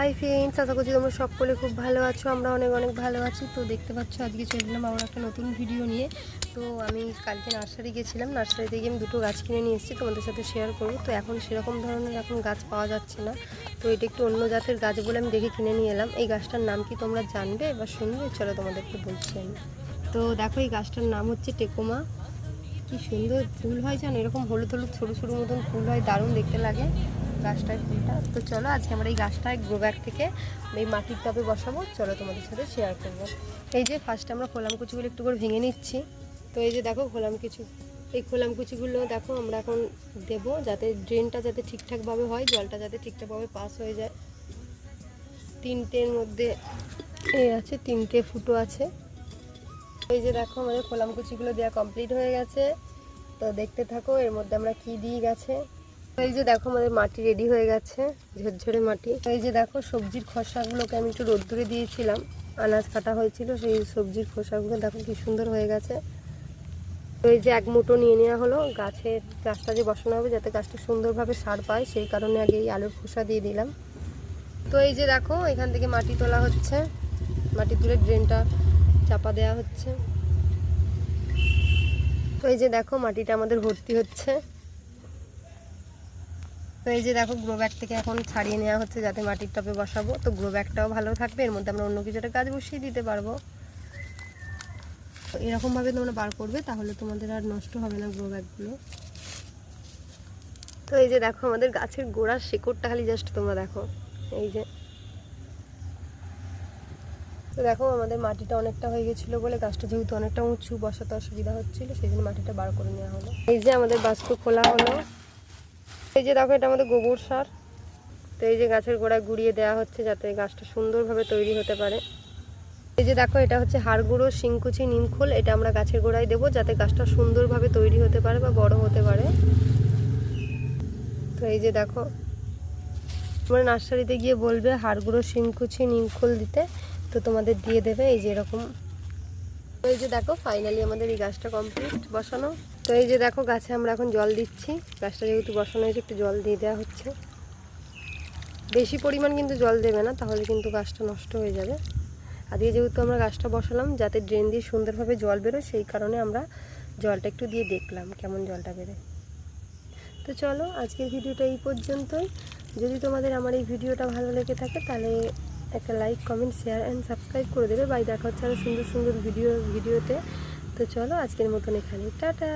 Hi friends, আশা করছি তোমরা সকলে খুব ভালো আছো। আমরা অনেক অনেক ভালো আছি। তো দেখতে পাচ্ছ আজকে চলে এলাম আবার একটা নতুন ভিডিও নিয়ে। তো আমি কালকে নার্সারি গেছিলাম, নার্সারিতে গিয়ে আমি দুটো গাছ কিনে নিয়ে এসেছি, তোমাদের সাথে শেয়ার করবো। তো এখন সেরকম ধরনের এখন গাছ পাওয়া যাচ্ছে না, তো এটা একটু অন্য জাতের গাছ বলে আমি দেখে কিনে নিয়ে এলাম। এই গাছটার নাম কি তোমরা জানবে বা শুনবে? চলো তোমাদেরকে বলছি আমি। তো দেখো, এই গাছটার নাম হচ্ছে টেকোমা। কি সুন্দর ফুল হয় জানো, এরকম হলুদ হলুদ সরু সরু মতন ফুল হয়, দারুণ দেখতে লাগে গাছটার ফুলটা। তো চলো আজকে আমরা এই গাছটা গ্রো ব্যাগ থেকে এই মাটির টবে বসাবো, চলো তোমাদের সাথে শেয়ার করবো। এই যে ফার্স্টে আমরা খোলাম কুচিগুলো একটু করে ভেঙে নিচ্ছি। তো এই যে দেখো খোলাম কিছু, এই খোলাম কুচিগুলো দেখো আমরা এখন দেবো, যাতে ড্রেনটা যাতে ঠিকঠাকভাবে হয়, জলটা যাতে ঠিকঠাকভাবে পাস হয়ে যায়। তিনটের মধ্যে আছে, তিনটে ফুটো আছে। এই যে দেখো আমাদের খোলাম কুচিগুলো দেওয়া কমপ্লিট হয়ে গেছে। তো দেখতে থাকো এর মধ্যে আমরা কি দিই গাছে। এই যে দেখো আমাদের মাটি রেডি হয়ে গেছে, ঝরঝরে মাটি। এই যে দেখো সবজির খোসাগুলোকে আমি একটু রোদ্দুরে দিয়েছিলাম, আনাজ কাটা হয়েছিল, সেই সবজির খোসাগুলো দেখো কি সুন্দর হয়ে গেছে। তো এই যে এক মুঠো নিয়ে নেওয়া হলো, গাছটা যে বসানো হবে যাতে গাছটা সুন্দরভাবে সার পায়, সেই কারণে আগে এই আলুর খোসা দিয়ে দিলাম। তো এই যে দেখো এখান থেকে মাটি তোলা হচ্ছে, মাটি তুলে ড্রেনটা চাপা দেওয়া হচ্ছে। তো এই যে দেখো মাটিটা আমাদের ভর্তি হচ্ছে। তো এই যে দেখো গ্রো ব্যাগ থেকে এখন ছাড়িয়ে নেওয়া হচ্ছে যাতে মাটির টবে বসাবো। তো গ্রো ব্যাগটাও ভালো থাকবে, এর মধ্যে আমরা অন্য কিছু একটা গাছ বসিয়ে দিতে পারবো। তো এরকমভাবে তোমরা বার করবে, তাহলে তোমাদের আর নষ্ট হবে না গ্রো ব্যাগগুলো। তো এই যে দেখো আমাদের গাছের গোড়ার শেকড়টা খালি জাস্ট তোমরা দেখো, এই যে। তো দেখো আমাদের মাটিটা অনেকটা হয়ে গেছিলো বলে গাছটা যেহেতু অনেকটা উঁচু, বসাতে অসুবিধা হচ্ছিলো, সেই জন্য মাটিটা বার করে নেওয়া হলো। এই যে আমাদের বাস্কু খোলা হলো। এই যে দেখো এটা আমাদের গোবর সার। তো এই যে গাছের গোড়ায় গুঁড়িয়ে দেওয়া হচ্ছে যাতে গাছটা সুন্দরভাবে তৈরি হতে পারে। এই যে দেখো এটা হচ্ছে হাড় গুঁড়ো, শিংকুচি, নিমখোল, এটা আমরা গাছের গোড়ায় দেবো যাতে গাছটা সুন্দরভাবে তৈরি হতে পারে বা বড় হতে পারে। তো এই যে দেখো তোমরা নার্সারিতে গিয়ে বলবে হাড় গুঁড়ো, শিংকুচি, নিমখোল দিতে, তো তোমাদের দিয়ে দেবে এই যে এরকম। তো এই যে দেখো ফাইনালি আমাদের এই গাছটা কমপ্লিট বসানো। তো এই যে দেখো গাছে আমরা এখন জল দিচ্ছি, গাছটা যেহেতু বসানো হয়েছে একটু জল দিয়ে দেওয়া হচ্ছে। বেশি পরিমাণ কিন্তু জল দেবে না, তাহলে কিন্তু গাছটা নষ্ট হয়ে যাবে। আজকে যেহেতু আমরা গাছটা বসালাম যাতে ড্রেন দিয়ে সুন্দরভাবে জল বেরোয়, সেই কারণে আমরা জলটা একটু দিয়ে দেখলাম কেমন জলটা বেরোয়। তো চলো আজকের ভিডিওটা এই পর্যন্তই। যদি তোমাদের আমার এই ভিডিওটা ভালো লেগে থাকে তাহলে একটা like, comment, share and subscribe করে দেবে। বাই, দেখা হচ্ছে আরও সুন্দর সুন্দর ভিডিওতে। তো চলো আজকের মতন এখানে, টাটা।